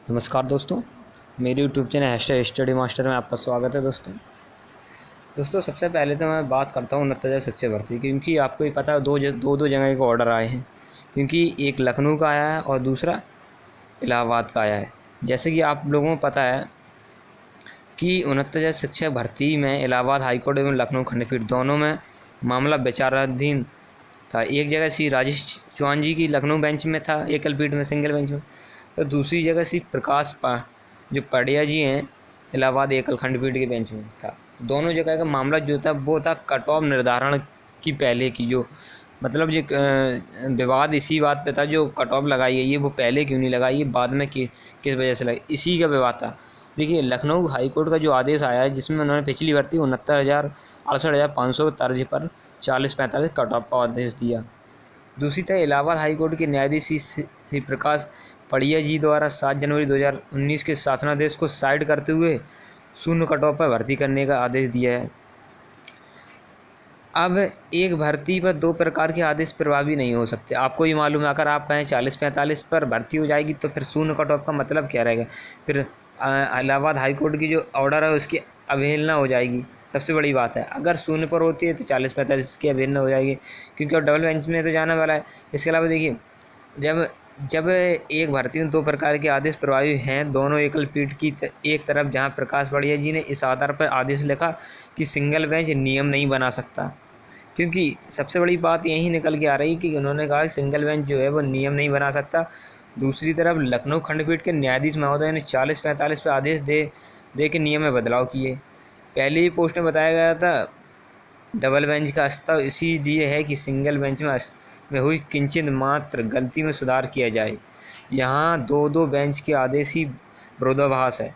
नमस्कार दोस्तों, मेरे YouTube channel hashtag study master में आपका स्वागत है। दोस्तों सबसे पहले तो मैं बात करता हूँ उनहत्तर शिक्षक भर्ती, क्योंकि आपको ही पता है दो जगह के ऑर्डर आए हैं। क्योंकि एक लखनऊ का आया है और दूसरा इलाहाबाद का आया है। जैसे कि आप लोगों को पता है कि उनहत्तर शिक्षक भर्ती में इलाहाबाद हाईकोर्ट एवं लखनऊ खंडपीठ दोनों में मामला विचाराधीन था। एक जगह श्री राजेश चौहान जी की लखनऊ बेंच में था, एकल पीठ में, सिंगल बेंच में। तो दूसरी जगह श्री जो पड़िया जी हैं, इलाहाबाद एकल खंडपीठ के बेंच में था। दोनों जगह का मामला जो था वो था कट ऑफ निर्धारण की पहले की, जो मतलब जो विवाद इसी बात पे था, जो कट ऑफ लगाई गई है वो पहले क्यों नहीं लगाई है, बाद में किस वजह से लगी, इसी का विवाद था। देखिए, लखनऊ हाईकोर्ट का जो आदेश आया है, जिसमें उन्होंने पिछली भर्ती 69,68,500 तर्ज पर 40-45 कट ऑफ का आदेश दिया। दूसरी तरह इलाहाबाद हाईकोर्ट के न्यायाधीश श्री प्रकाश पड़िया जी द्वारा 7 जनवरी 2019 के शासनादेश को साइड करते हुए शून्य कट ऑफ पर भर्ती करने का आदेश दिया है। अब एक भर्ती पर दो प्रकार के आदेश प्रभावी नहीं हो सकते। आपको ये मालूम है, अगर आप कहें 40-45 पर भर्ती हो जाएगी तो फिर शून्य कट ऑफ का मतलब क्या रहेगा? फिर इलाहाबाद हाईकोर्ट की जो ऑर्डर है उसकी अवहेलना हो जाएगी। सबसे बड़ी बात है, अगर शून्य पर होती है तो 40-45 की अवहेलना हो जाएगी, क्योंकि अब डबल बेंच में तो जाने वाला है। इसके अलावा देखिए, जब जब एक भर्ती में दो प्रकार के आदेश प्रभावी हैं, दोनों एकल पीठ की एक तरफ, जहां प्रकाश बढ़िया जी ने इस आधार पर आदेश लिखा कि सिंगल बेंच नियम नहीं बना सकता। क्योंकि सबसे बड़ी बात यही निकल के आ रही कि उन्होंने कहा कि सिंगल बेंच जो है वो नियम नहीं बना सकता। दूसरी तरफ लखनऊ खंडपीठ के न्यायाधीश महोदय ने 40-45 पर आदेश दे के नियम में बदलाव किए। पहले ही पोस्ट में बताया गया था, डबल बेंच का अस्तित्व इसीलिए है कि सिंगल बेंच में हुई किंचित मात्र गलती में सुधार किया जाए। यहाँ दो दो बेंच के आदेश ही विरोधाभास है।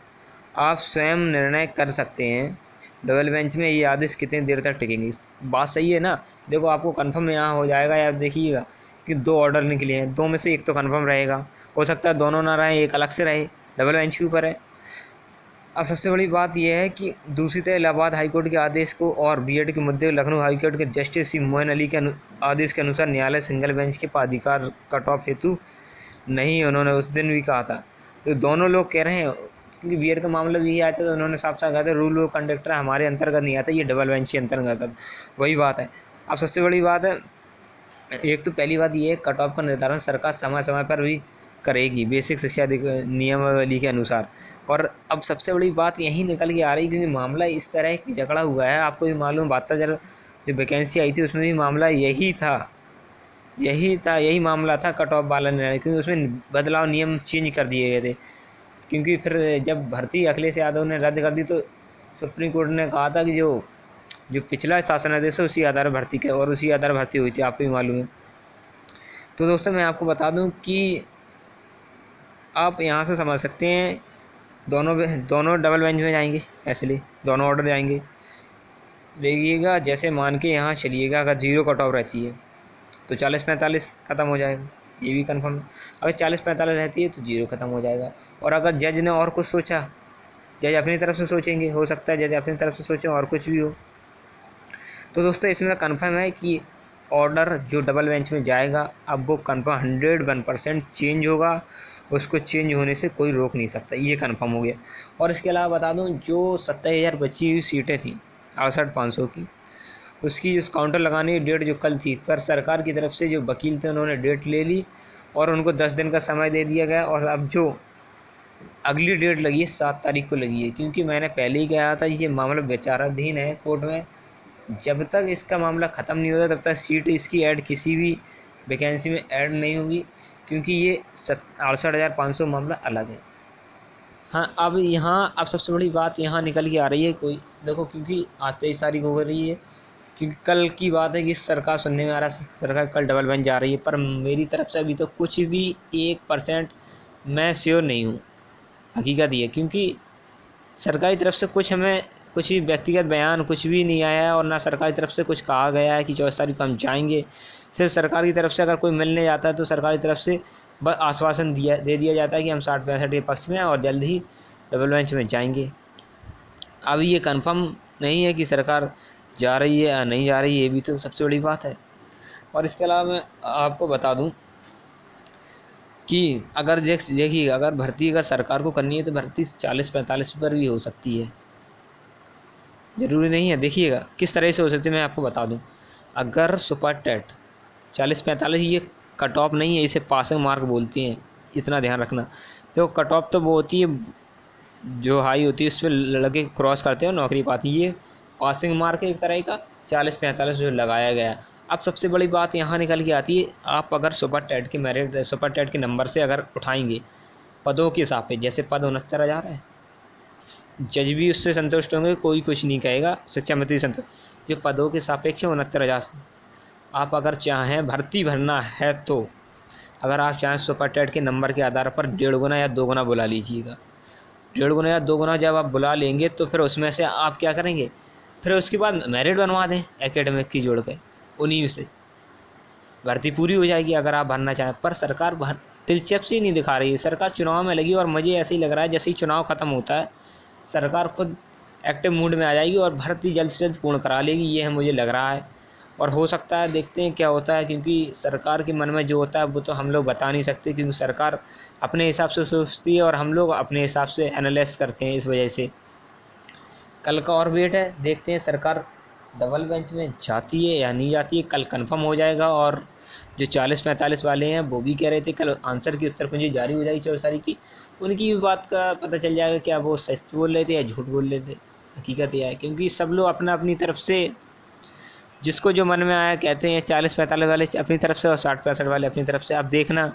आप स्वयं निर्णय कर सकते हैं डबल बेंच में ये आदेश कितनी देर तक टिकेंगे। बात सही है ना? देखो, आपको कंफर्म यहाँ हो जाएगा, या देखिएगा कि दो ऑर्डर निकले हैं, दो में से एक तो कंफर्म रहेगा। हो सकता है दोनों ना रहे, एक अलग से रहे, डबल बेंच के ऊपर है। अब सबसे बड़ी बात यह है कि दूसरी तरह इलाहाबाद हाईकोर्ट के आदेश को और बीएड के मुद्दे लखनऊ हाईकोर्ट के जस्टिस सी मोइन अली के आदेश के अनुसार न्यायालय सिंगल बेंच के प्राधिकार कट ऑफ हेतु नहीं, उन्होंने उस दिन भी कहा था। तो दोनों लोग कह रहे हैं, क्योंकि बीएड का मामला भी आया था तो उन्होंने साफ साफ कहा था रूल ऑफ कंडक्टर हमारे अंतर्गत नहीं आता, ये डबल बेंच के अंतर्गत आता। वही बात है। अब सबसे बड़ी बात है, एक तो पहली बात ये है, कट ऑफ का निर्धारण सरकार समय समय पर भी करेगी बेसिक शिक्षा नियमावली के अनुसार। और अब सबसे बड़ी बात यही निकल के आ रही, क्योंकि मामला इस तरह की झगड़ा हुआ है। आपको भी मालूम, 72 जो वैकेंसी आई थी उसमें भी मामला यही मामला था, कट ऑफ वाला निर्णय, क्योंकि उसमें बदलाव, नियम चेंज कर दिए गए थे। क्योंकि फिर जब भर्ती अखिलेश यादव ने रद्द कर दी तो सुप्रीम कोर्ट ने कहा था कि जो जो पिछला शासनादेश है उसी आधार पर भर्ती कर, और उसी आधार भर्ती हुई थी, आपको भी मालूम है। तो दोस्तों मैं आपको बता दूं कि आप यहाँ से समझ सकते हैं, दोनों डबल बेंच में जाएंगे, इसलिए दोनों ऑर्डर जाएंगे। देखिएगा, जैसे मान के यहाँ चलिएगा, अगर 0 कट ऑफ रहती है तो 40-45 ख़त्म हो जाएगा, ये भी कंफर्म है। अगर 40-45 रहती है तो 0 ख़त्म हो जाएगा। और अगर जज ने और कुछ सोचा, जज अपनी तरफ से सोचेंगे, हो सकता है जज अपनी तरफ से सोचें और कुछ भी हो। तो दोस्तों इसमें कंफर्म है कि ऑर्डर जो डबल बेंच में जाएगा, अब वो कंफर्म 101% चेंज होगा। उसको चेंज होने से कोई रोक नहीं सकता, ये कंफर्म हो गया। और इसके अलावा बता दूं, जो 70,000 बची हुई सीटें थी 68,500 की, उसकी जिस काउंटर लगाने की डेट जो कल थी, पर सरकार की तरफ से जो वकील थे उन्होंने डेट ले ली और उनको 10 दिन का समय दे दिया गया। और अब जो अगली डेट लगी है 7 तारीख को लगी है, क्योंकि मैंने पहले ही कहा था ये मामला विचाराधीन है कोर्ट में। जब तक इसका मामला ख़त्म नहीं होता तब तक सीट इसकी ऐड किसी भी वैकेंसी में ऐड नहीं होगी, क्योंकि ये 68,500 मामला अलग है। हाँ, अब सबसे बड़ी बात यहाँ निकल के आ रही है, कोई देखो, क्योंकि आज 23 तारीख हो रही है, क्योंकि कल की बात है कि सरकार, सुनने में आ रहा है सरकार कल डबल बेंच जा रही है, पर मेरी तरफ से अभी तो कुछ भी 1% मैं श्योर नहीं हूँ। हकीकत ये है, क्योंकि सरकारी तरफ से कुछ भी व्यक्तिगत बयान कुछ भी नहीं आया है, और ना सरकार की तरफ से कुछ कहा गया है कि 24 तारीख को हम जाएंगे। सिर्फ सरकार की तरफ से अगर कोई मिलने जाता है तो सरकार की तरफ से बस आश्वासन दे दिया जाता है कि हम 60-65 के पक्ष में हैं और जल्द ही डबल बेंच में जाएंगे। अभी ये कंफर्म नहीं है कि सरकार जा रही है या नहीं जा रही है, ये भी तो सबसे बड़ी बात है। और इसके अलावा मैं आपको बता दूं कि अगर देखिए अगर भर्ती अगर सरकार को करनी है तो भर्ती 40-45 पर भी हो सकती है, ज़रूरी नहीं है। देखिएगा किस तरह से हो सकती है, मैं आपको बता दूं। अगर सुपर टेट 40-45 ये कट ऑफ नहीं है, इसे पासिंग मार्क बोलते हैं, इतना ध्यान रखना। तो कट ऑफ तो वो होती है जो हाई होती है, उस पर लड़के क्रॉस करते हैं और नौकरी पाती है। ये पासिंग मार्क है एक तरह का 40-45 जो लगाया गया। अब सबसे बड़ी बात यहाँ निकल के आती है, आप अगर सुपर टेट के नंबर से अगर उठाएंगे पदों के हिसाब से, जैसे पद 69,000 है, जज भी उससे संतुष्ट होंगे, कोई कुछ नहीं कहेगा, शिक्षा मंत्री संतुष्ट। जो पदों के सापेक्ष है 69,000। आप अगर चाहें भर्ती भरना है तो अगर आप चाहें सुपर टेट के नंबर के आधार पर 1.5 गुना या 2 गुना बुला लीजिएगा। 1.5 गुना या 2 गुना जब आप बुला लेंगे तो फिर उसमें से आप क्या करेंगे, फिर उसके बाद मेरिट बनवा दें एकेडमिक की जोड़ के, उन्हीं में से भर्ती पूरी हो जाएगी अगर आप भरना चाहें। पर सरकार दिलचस्पी नहीं दिखा रही है। सरकार चुनाव में लगी और मुझे ऐसे ही लग रहा है जैसे ही चुनाव ख़त्म होता है सरकार खुद एक्टिव मूड में आ जाएगी और भर्ती जल्द से जल्द पूर्ण करा लेगी, ये है मुझे लग रहा है। और हो सकता है, देखते हैं क्या होता है, क्योंकि सरकार के मन में जो होता है वो तो हम लोग बता नहीं सकते, क्योंकि सरकार अपने हिसाब से सोचती है और हम लोग अपने हिसाब से एनालाइज करते हैं। इस वजह से कल का और वेट है, देखते हैं सरकार डबल बेंच में जाती है या नहीं जाती है, कल कंफर्म हो जाएगा। और जो 40-45 वाले हैं वो भी कह रहे थे कल आंसर की उत्तर कुंजी जारी हो जाएगी 24 तारीख की, उनकी भी बात का पता चल जाएगा क्या वो सच बोल रहे थे या झूठ बोल रहे थे, हकीकत यह है। क्योंकि सब लोग अपना अपनी तरफ से जिसको जो मन में आया कहते हैं, 40-45 वाले अपनी तरफ से और 60-65 वाले अपनी तरफ से। आप देखना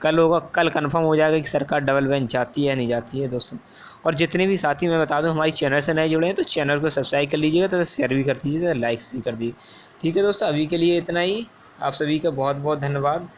कल होगा, कल कंफर्म हो जाएगा कि सरकार डबल बेंच जाती है या नहीं जाती है दोस्तों। और जितने भी साथी, मैं बता दूं, हमारी चैनल से नए जुड़े हैं तो चैनल को सब्सक्राइब कर लीजिएगा, तो शेयर भी कर दीजिएगा, लाइक भी कर दीजिए। ठीक है दोस्तों, अभी के लिए इतना ही। आप सभी का बहुत बहुत धन्यवाद।